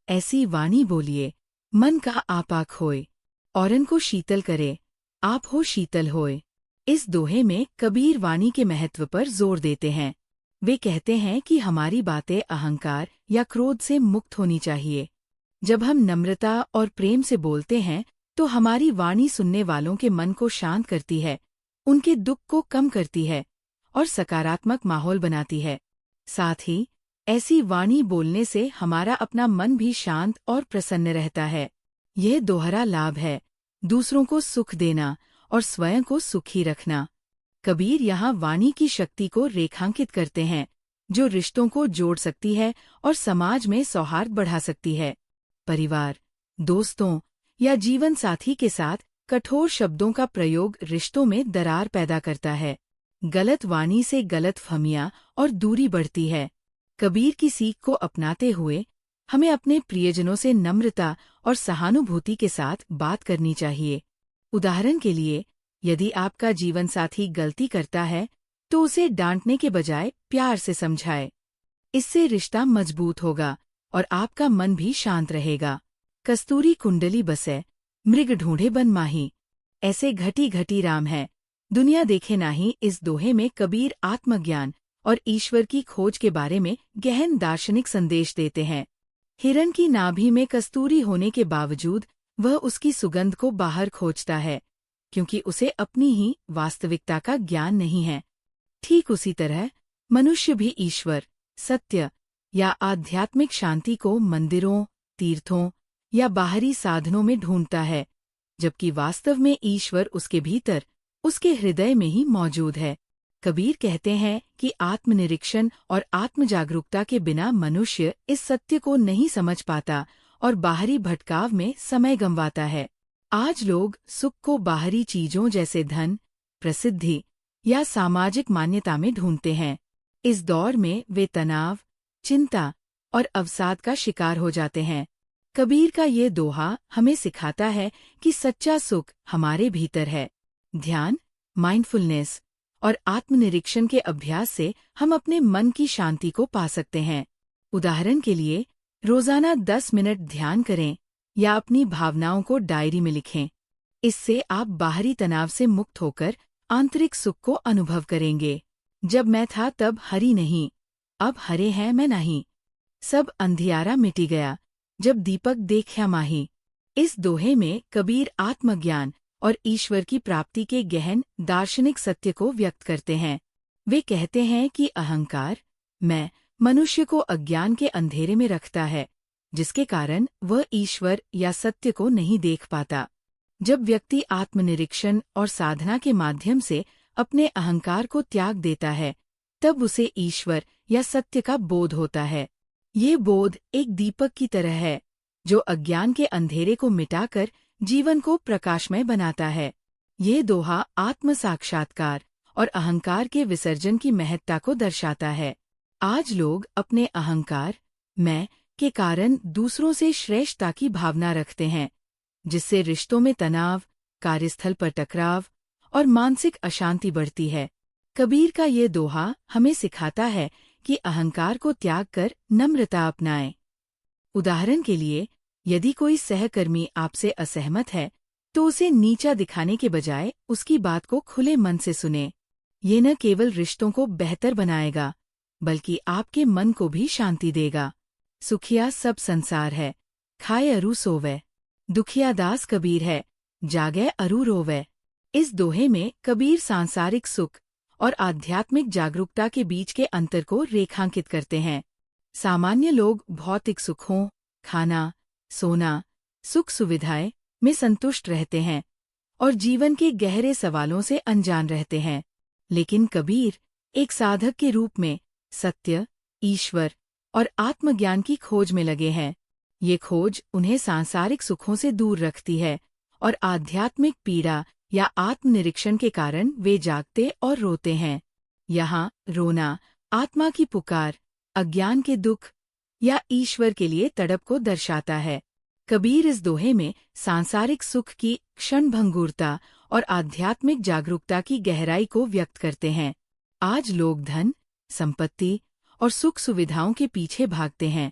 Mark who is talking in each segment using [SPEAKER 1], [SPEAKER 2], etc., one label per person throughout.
[SPEAKER 1] ऐसी वाणी बोलिए, मन का आपाक होय, औरन को शीतल करे, आप हो शीतल होय। इस दोहे में कबीर वाणी के महत्व पर जोर देते हैं। वे कहते हैं कि हमारी बातें अहंकार या क्रोध से मुक्त होनी चाहिए। जब हम नम्रता और प्रेम से बोलते हैं तो हमारी वाणी सुनने वालों के मन को शांत करती है, उनके दुख को कम करती है और सकारात्मक माहौल बनाती है। साथ ही ऐसी वाणी बोलने से हमारा अपना मन भी शांत और प्रसन्न रहता है। यह दोहरा लाभ है, दूसरों को सुख देना और स्वयं को सुखी रखना। कबीर यहाँ वाणी की शक्ति को रेखांकित करते हैं, जो रिश्तों को जोड़ सकती है और समाज में सौहार्द बढ़ा सकती है। परिवार, दोस्तों या जीवन साथी के साथ कठोर शब्दों का प्रयोग रिश्तों में दरार पैदा करता है। गलत वाणी से गलतफहमियां और दूरी बढ़ती है। कबीर की सीख को अपनाते हुए हमें अपने प्रियजनों से नम्रता और सहानुभूति के साथ बात करनी चाहिए। उदाहरण के लिए, यदि आपका जीवनसाथी गलती करता है तो उसे डांटने के बजाय प्यार से समझाएं। इससे रिश्ता मजबूत होगा और आपका मन भी शांत रहेगा। कस्तूरी कुंडली बसे, मृग ढूंढे बन माही, ऐसे घटी घटी राम है, दुनिया देखे नाही। इस दोहे में कबीर आत्मज्ञान और ईश्वर की खोज के बारे में गहन दार्शनिक संदेश देते हैं। हिरण की नाभि में कस्तूरी होने के बावजूद वह उसकी सुगंध को बाहर खोजता है, क्योंकि उसे अपनी ही वास्तविकता का ज्ञान नहीं है। ठीक उसी तरह मनुष्य भी ईश्वर, सत्य या आध्यात्मिक शांति को मंदिरों, तीर्थों या बाहरी साधनों में ढूंढता है, जबकि वास्तव में ईश्वर उसके भीतर, उसके हृदय में ही मौजूद है। कबीर कहते हैं कि आत्मनिरीक्षण और आत्मजागरूकता के बिना मनुष्य इस सत्य को नहीं समझ पाता और बाहरी भटकाव में समय गंवाता है। आज लोग सुख को बाहरी चीजों जैसे धन, प्रसिद्धि या सामाजिक मान्यता में ढूंढते हैं। इस दौर में वे तनाव, चिंता और अवसाद का शिकार हो जाते हैं। कबीर का ये दोहा हमें सिखाता है कि सच्चा सुख हमारे भीतर है। ध्यान, माइंडफुलनेस और आत्मनिरीक्षण के अभ्यास से हम अपने मन की शांति को पा सकते हैं। उदाहरण के लिए, रोजाना 10 मिनट ध्यान करें या अपनी भावनाओं को डायरी में लिखें। इससे आप बाहरी तनाव से मुक्त होकर आंतरिक सुख को अनुभव करेंगे। जब मैं था तब हरी नहीं, अब हरे हैं मैं नहीं। सब अंधियारा मिटी गया, जब दीपक देखा माही। इस दोहे में कबीर आत्मज्ञान और ईश्वर की प्राप्ति के गहन दार्शनिक सत्य को व्यक्त करते हैं। वे कहते हैं कि अहंकार, मैं, मनुष्य को अज्ञान के अंधेरे में रखता है, जिसके कारण वह ईश्वर या सत्य को नहीं देख पाता। जब व्यक्ति आत्मनिरीक्षण और साधना के माध्यम से अपने अहंकार को त्याग देता है, तब उसे ईश्वर या सत्य का बोध होता है। ये बोध एक दीपक की तरह है, जो अज्ञान के अंधेरे को मिटाकर जीवन को प्रकाशमय बनाता है। ये दोहा आत्म साक्षात्कार और अहंकार के विसर्जन की महत्ता को दर्शाता है। आज लोग अपने अहंकार, मैं, के कारण दूसरों से श्रेष्ठता की भावना रखते हैं, जिससे रिश्तों में तनाव, कार्यस्थल पर टकराव और मानसिक अशांति बढ़ती है। कबीर का ये दोहा हमें सिखाता है कि अहंकार को त्याग कर नम्रता अपनाएं। उदाहरण के लिए, यदि कोई सहकर्मी आपसे असहमत है, तो उसे नीचा दिखाने के बजाय उसकी बात को खुले मन से सुने। ये न केवल रिश्तों को बेहतर बनाएगा, बल्कि आपके मन को भी शांति देगा। सुखिया सब संसार है, खाए अरु सोवे, दुखिया दास कबीर है, जागे अरु रोवे। इस दोहे में कबीर सांसारिक सुख और आध्यात्मिक जागरूकता के बीच के अंतर को रेखांकित करते हैं। सामान्य लोग भौतिक सुखों, खाना, सोना, सुख सुविधाएं में संतुष्ट रहते हैं और जीवन के गहरे सवालों से अनजान रहते हैं। लेकिन कबीर एक साधक के रूप में सत्य, ईश्वर और आत्मज्ञान की खोज में लगे हैं। ये खोज उन्हें सांसारिक सुखों से दूर रखती है और आध्यात्मिक पीड़ा या आत्मनिरीक्षण के कारण वे जागते और रोते हैं। यहाँ रोना आत्मा की पुकार, अज्ञान के दुख या ईश्वर के लिए तड़प को दर्शाता है। कबीर इस दोहे में सांसारिक सुख की क्षणभंगुरता और आध्यात्मिक जागरूकता की गहराई को व्यक्त करते हैं। आज लोग धन, संपत्ति और सुख सुविधाओं के पीछे भागते हैं,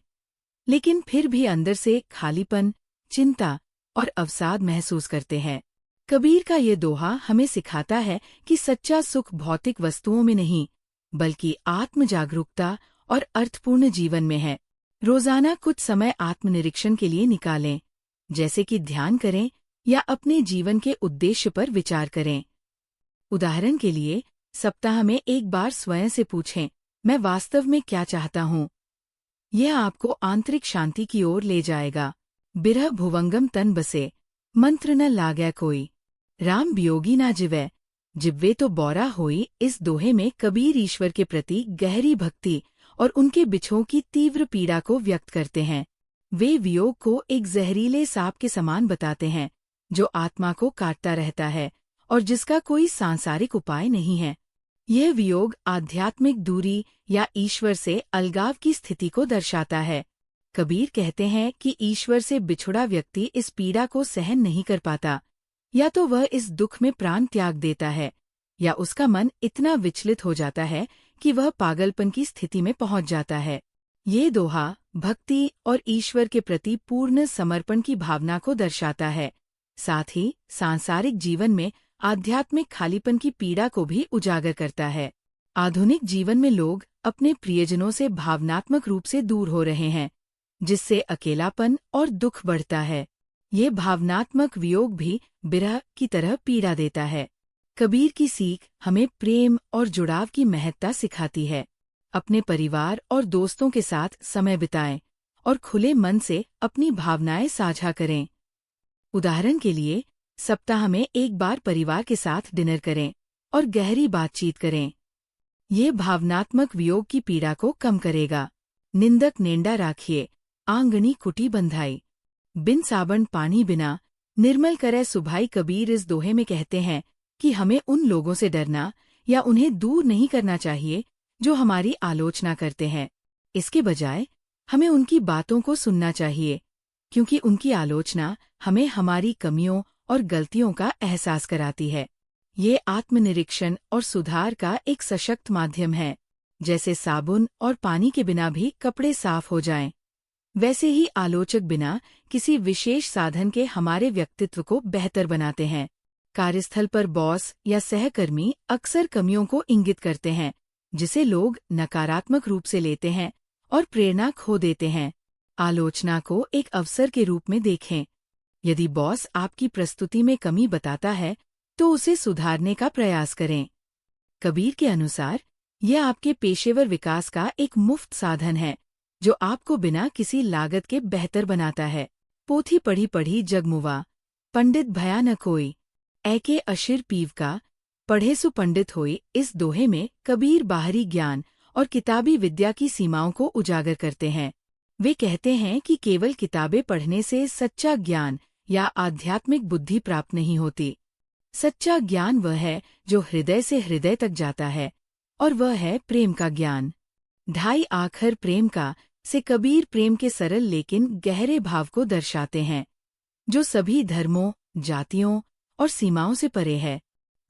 [SPEAKER 1] लेकिन फिर भी अंदर से खालीपन, चिंता और अवसाद महसूस करते हैं। कबीर का ये दोहा हमें सिखाता है कि सच्चा सुख भौतिक वस्तुओं में नहीं, बल्कि आत्म जागरूकता और अर्थपूर्ण जीवन में है। रोजाना कुछ समय आत्मनिरीक्षण के लिए निकालें, जैसे कि ध्यान करें या अपने जीवन के उद्देश्य पर विचार करें। उदाहरण के लिए, सप्ताह में एक बार स्वयं से पूछें, मैं वास्तव में क्या चाहता हूँ। यह आपको आंतरिक शांति की ओर ले जाएगा। बिरह भुवंगम तन बसे, मंत्र न लागै कोई, राम वियोगी ना जिवै, जिब्वे तो बौरा होई। इस दोहे में कबीर ईश्वर के प्रति गहरी भक्ति और उनके बिछोह की तीव्र पीड़ा को व्यक्त करते हैं। वे वियोग को एक जहरीले सांप के समान बताते हैं, जो आत्मा को काटता रहता है और जिसका कोई सांसारिक उपाय नहीं है। यह वियोग आध्यात्मिक दूरी या ईश्वर से अलगाव की स्थिति को दर्शाता है। कबीर कहते हैं कि ईश्वर से बिछुड़ा व्यक्ति इस पीड़ा को सहन नहीं कर पाता। या तो वह इस दुख में प्राण त्याग देता है, या उसका मन इतना विचलित हो जाता है कि वह पागलपन की स्थिति में पहुंच जाता है। ये दोहा भक्ति और ईश्वर के प्रति पूर्ण समर्पण की भावना को दर्शाता है, साथ ही सांसारिक जीवन में आध्यात्मिक खालीपन की पीड़ा को भी उजागर करता है। आधुनिक जीवन में लोग अपने प्रियजनों से भावनात्मक रूप से दूर हो रहे हैं, जिससे अकेलापन और दुख बढ़ता है। ये भावनात्मक वियोग भी बिरह की तरह पीड़ा देता है। कबीर की सीख हमें प्रेम और जुड़ाव की महत्ता सिखाती है। अपने परिवार और दोस्तों के साथ समय बिताएं और खुले मन से अपनी भावनाएं साझा करें। उदाहरण के लिए, सप्ताह में एक बार परिवार के साथ डिनर करें और गहरी बातचीत करें। ये भावनात्मक वियोग की पीड़ा को कम करेगा। निंदक नेंडा राखिए, आंगनी कुटी बंधाई, बिन साबन पानी बिना, निर्मल करे सुभाई। कबीर इस दोहे में कहते हैं कि हमें उन लोगों से डरना या उन्हें दूर नहीं करना चाहिए जो हमारी आलोचना करते हैं। इसके बजाय हमें उनकी बातों को सुनना चाहिए, क्योंकि उनकी आलोचना हमें हमारी कमियों और गलतियों का एहसास कराती है। ये आत्मनिरीक्षण और सुधार का एक सशक्त माध्यम है। जैसे साबुन और पानी के बिना भी कपड़े साफ हो जाएं, वैसे ही आलोचक बिना किसी विशेष साधन के हमारे व्यक्तित्व को बेहतर बनाते हैं। कार्यस्थल पर बॉस या सहकर्मी अक्सर कमियों को इंगित करते हैं, जिसे लोग नकारात्मक रूप से लेते हैं और प्रेरणा खो देते हैं। आलोचना को एक अवसर के रूप में देखें। यदि बॉस आपकी प्रस्तुति में कमी बताता है, तो उसे सुधारने का प्रयास करें। कबीर के अनुसार यह आपके पेशेवर विकास का एक मुफ्त साधन है, जो आपको बिना किसी लागत के बेहतर बनाता है। पोथी पढ़ी पढ़ी जगमुवा, पंडित भया न कोई, ऐके अशिर पीव का, पढ़े सु पंडित होई। इस दोहे में कबीर बाहरी ज्ञान और किताबी विद्या की सीमाओं को उजागर करते हैं। वे कहते हैं कि केवल किताबें पढ़ने से सच्चा ज्ञान या आध्यात्मिक बुद्धि प्राप्त नहीं होती। सच्चा ज्ञान वह है जो हृदय से हृदय तक जाता है, और वह है प्रेम का ज्ञान। ढाई आखर प्रेम का से कबीर प्रेम के सरल लेकिन गहरे भाव को दर्शाते हैं, जो सभी धर्मों, जातियों और सीमाओं से परे है।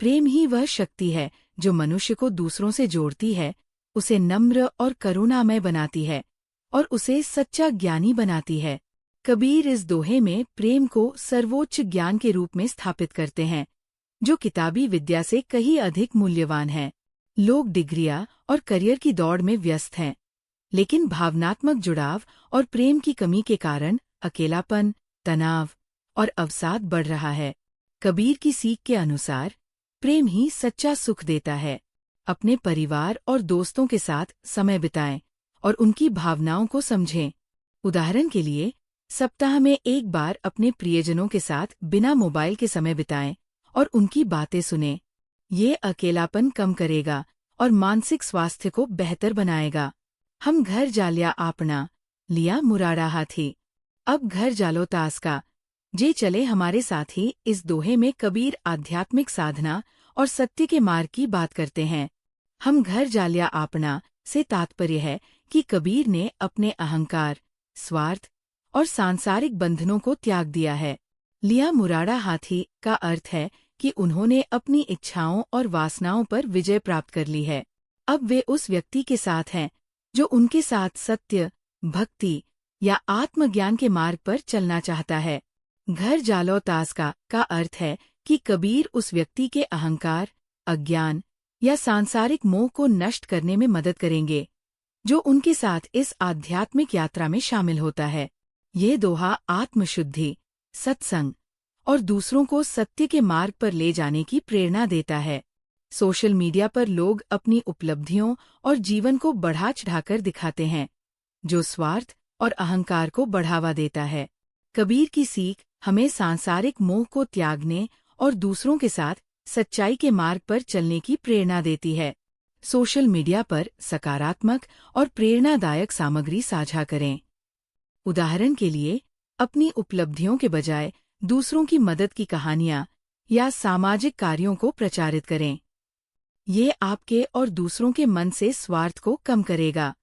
[SPEAKER 1] प्रेम ही वह शक्ति है जो मनुष्य को दूसरों से जोड़ती है, उसे नम्र और करुणामय बनाती है और उसे सच्चा ज्ञानी बनाती है। कबीर इस दोहे में प्रेम को सर्वोच्च ज्ञान के रूप में स्थापित करते हैं, जो किताबी विद्या से कहीं अधिक मूल्यवान है। लोग डिग्रियां और करियर की दौड़ में व्यस्त हैं, लेकिन भावनात्मक जुड़ाव और प्रेम की कमी के कारण अकेलापन, तनाव और अवसाद बढ़ रहा है। कबीर की सीख के अनुसार प्रेम ही सच्चा सुख देता है। अपने परिवार और दोस्तों के साथ समय बिताएं और उनकी भावनाओं को समझें। उदाहरण के लिए, सप्ताह में एक बार अपने प्रियजनों के साथ बिना मोबाइल के समय बिताएं और उनकी बातें सुनें। ये अकेलापन कम करेगा और मानसिक स्वास्थ्य को बेहतर बनाएगा। हम घर जालिया आपना, लिया मुराड़ा हाथी, अब घर जालो तास का, जे चले हमारे साथी। इस दोहे में कबीर आध्यात्मिक साधना और सत्य के मार्ग की बात करते हैं। हम घर जालिया आपना से तात्पर्य है कि कबीर ने अपने अहंकार, स्वार्थ और सांसारिक बंधनों को त्याग दिया है। लिया मुराड़ा हाथी का अर्थ है कि उन्होंने अपनी इच्छाओं और वासनाओं पर विजय प्राप्त कर ली है। अब वे उस व्यक्ति के साथ हैं जो उनके साथ सत्य, भक्ति, या आत्मज्ञान के मार्ग पर चलना चाहता है। घर जालो तास का अर्थ है कि कबीर उस व्यक्ति के अहंकार, अज्ञान या सांसारिक मोह को नष्ट करने में मदद करेंगे, जो उनके साथ इस आध्यात्मिक यात्रा में शामिल होता है। ये दोहा आत्मशुद्धि, सत्संग और दूसरों को सत्य के मार्ग पर ले जाने की प्रेरणा देता है। सोशल मीडिया पर लोग अपनी उपलब्धियों और जीवन को बढ़ा चढ़ाकर दिखाते हैं, जो स्वार्थ और अहंकार को बढ़ावा देता है। कबीर की सीख हमें सांसारिक मोह को त्यागने और दूसरों के साथ सच्चाई के मार्ग पर चलने की प्रेरणा देती है। सोशल मीडिया पर सकारात्मक और प्रेरणादायक सामग्री साझा करें। उदाहरण के लिए, अपनी उपलब्धियों के बजाय दूसरों की मदद की कहानियाँ या सामाजिक कार्यों को प्रचारित करें। ये आपके और दूसरों के मन से स्वार्थ को कम करेगा।